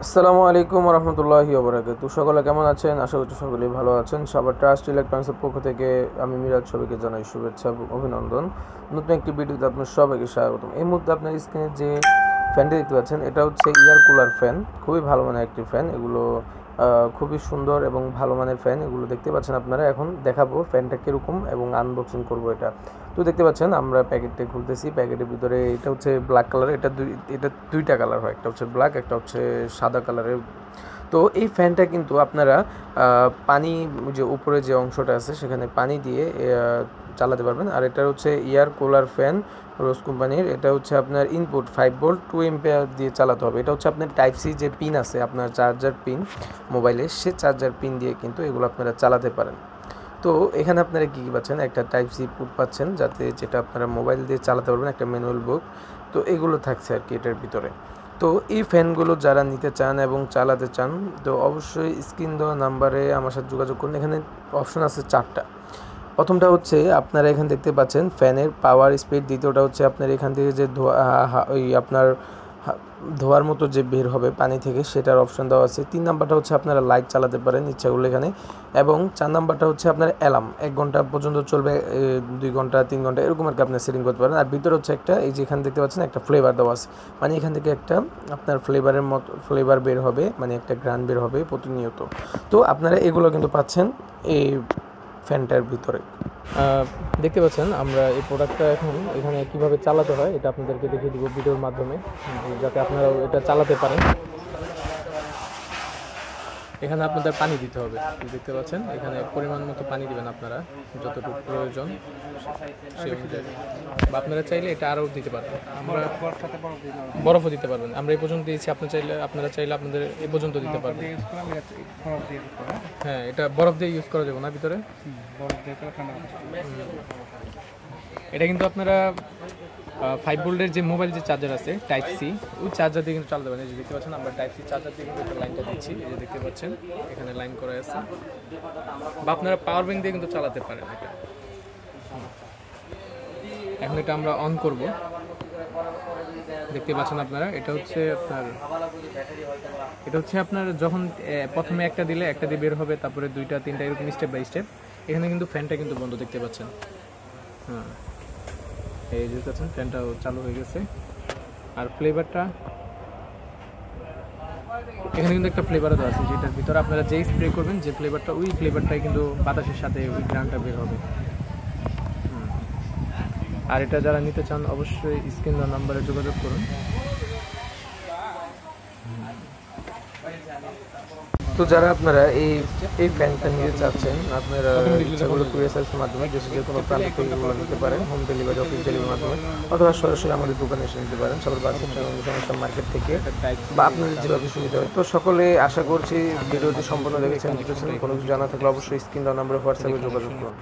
আসসালামু আলাইকুম রহমতুল্লাহি ওবরাকাতুহু। সকলে কেমন আছেন? আশা করছি সকলেই ভালো আছেন। সাভার ট্রাস্ট ইলেকট্রনিক্সের পক্ষ থেকে আমি মিরাজ সবাইকে জানাই শুভেচ্ছা এবং অভিনন্দন। নতুন একটি ভিডিওতে আপনার সবাইকে স্বাগতম। এই মুহূর্তে আপনার স্ক্রিনে যে ফ্যানটি দেখতে পাচ্ছেন এটা হচ্ছে এয়ার কুলার ফ্যান। খুবই ভালো মানের একটি ফ্যান। এগুলো খুবই সুন্দর এবং ভালো মানের ফ্যান। এগুলো দেখতে পাচ্ছেন আপনারা। এখন দেখাবো ফ্যানটা কীরকম এবং আনবক্সিং করবো এটা। তো দেখতে পাচ্ছেন আমরা প্যাকেটটা খুলতেছি। প্যাকেটের ভিতরে এটা হচ্ছে ব্ল্যাক কালার। এটা দুইটা কালার হয়, একটা হচ্ছে ব্ল্যাক, একটা হচ্ছে সাদা কালারের। তো এই ফ্যানটা কিন্তু আপনারা পানি, যে উপরে যে অংশটা আছে সেখানে পানি দিয়ে চালাতে পারবেন। আর এটা হচ্ছে এয়ার কুলার ফ্যান রোজ কোম্পানির। এটা হচ্ছে আপনার ইনপুট 5 ভোল্ট 2 এম্পিয়ার দিয়ে চালাতে হবে। এটা হচ্ছে আপনার টাইপ সি যে পিন আছে আপনার চার্জার পিন মোবাইলে, সে চার্জার পিন দিয়ে কিন্তু এগুলো আপনারা চালাতে পারেন। তো এখানে আপনারা কী পাচ্ছেন, একটা টাইপ সি পুট পাচ্ছেন যাতে যেটা আপনারা মোবাইল দিয়ে চালাতে পারবেন, একটা ম্যানুয়াল বুক। তো এগুলো থাকছে আর কি এটার ভিতরে। তো এই ফ্যানগুলো যারা নিতে চান এবং চালাতে চান তো অবশ্যই স্ক্রিন দেওয়া নাম্বারে আমার সাথে যোগাযোগ করুন। এখানে অপশন আছে 4টা। প্রথমটা হচ্ছে আপনারা এখানে দেখতে পাচ্ছেন ফ্যানের পাওয়ার স্পিড। দ্বিতীয়টা হচ্ছে আপনার এখান থেকে যে আপনার ধোয়ার মতো যে বের হবে পানি থেকে, সেটার অপশন দেওয়া আছে। 3 নাম্বারটা হচ্ছে আপনারা লাইট চালাতে পারেন ইচ্ছা করলে এখানে। এবং 4 নাম্বারটা হচ্ছে আপনার অ্যালার্ম, 1 ঘন্টা পর্যন্ত চলবে, 2 ঘন্টা 3 ঘন্টা এরকম আর কি আপনার সেটিং করতে পারেন। আর ভিতরে হচ্ছে একটা, এই যে এখানে দেখতে পাচ্ছেন একটা ফ্লেভার দেওয়া আছে, মানে এখান থেকে একটা আপনার ফ্লেভারের মতো ফ্লেভার বের হবে, মানে একটা গ্রান বের হবে প্রতিনিয়ত। তো আপনারা এগুলো কিন্তু পাচ্ছেন এই ফ্যানটার ভিতরে। দেখতে পাচ্ছেন আমরা এই প্রোডাক্টটা এখন এখানে কিভাবে চালাতে হয় এটা আপনাদেরকে দেখিয়ে দিব ভিডিওর মাধ্যমে, যাতে আপনারা এটা চালাতে পারেন। এখানে আপনাদের পানি দিতে হবে, দেখতে পাচ্ছেন এখানে পরিমাণ মতো পানি দিবেন আপনারা, যতটুকু প্রয়োজন সেই অনুযায়ী। বা আপনারা চাইলে এটা আরও দিতে পারবেন, আমরা বরফও দিতে পারবেন। আমরা এই পর্যন্ত দিয়েছি, আপনারা চাইলে আপনাদের এই পর্যন্ত দিতে পারবেন। হ্যাঁ, এটা বরফ দিয়ে ইউজ করা যাবে না ভিতরে। এটা কিন্তু আপনারা 5 ভোল্টের যে মোবাইল যে চার্জার আছে টাইপ সি, ওই চার্জার দিয়ে কিন্তু চালাতে পারেন। এই যে দেখতে পাচ্ছেন আমরা টাইপ সি চার্জার দিয়ে কিন্তু একটা লাইনটা দিচ্ছি, এই যে দেখতে পাচ্ছেন এখানে লাইন করা আছে। বা আপনারা পাওয়ার ব্যাংক দিয়ে কিন্তু চালাতে পারেন এটা। এখন এটা আমরা অন করব, দেখতে পাচ্ছেন আপনারা। এটা হচ্ছে আপনার যখন প্রথমে একটা দিলে একটা দিয়ে বের হবে, তারপরে 2টা 3টা এরকম স্টেপ বাই স্টেপ। এখানে কিন্তু ফ্যানটা কিন্তু বন্ধ, দেখতে পাচ্ছেন। হ্যাঁ, এই যে দেখছেন ফ্যানটাও চালু হয়ে গেছে। আর ফ্লেভারটা এখানে কিন্তু একটা ফ্লেভারও দেওয়া আছে, যেটার ভিতরে আপনারা যেই স্প্রে করবেন যে ফ্লেভারটা, ওই ফ্লেভারটাই কিন্তু বাতাসের সাথে ওই গ্রানটা বের হবে। আর এটা যারা নিতে চান অবশ্যই স্ক্রিন দেওয়া নাম্বারে যোগাযোগ করুন। তো যারা আপনারা এই ফ্যানটা নিতে চাচ্ছেন, আপনারা ইচ্ছাগুলো কুরিয়ার সার্ভিসের মাধ্যমে দেশের যে কোনো প্রান্ত থেকে এগুলো নিতে পারেন, হোম ডেলিভারি, অফিস ডেলিভারির মাধ্যমে, অথবা সরাসরি আমাদের দোকানে এসে নিতে পারেন, সবার বাস সমস্যা মার্কেট থেকে, বা আপনাদের যেভাবে সুবিধা হয়। তো সকলে আশা করছি ভিডিওটি সম্পূর্ণ দেখেছেন, বুঝেছেন। কোনো কিছু জানা থাকলে অবশ্যই স্ক্রিন দেওয়া নাম্বারে হোয়াটসঅ্যাপে যোগাযোগ করুন।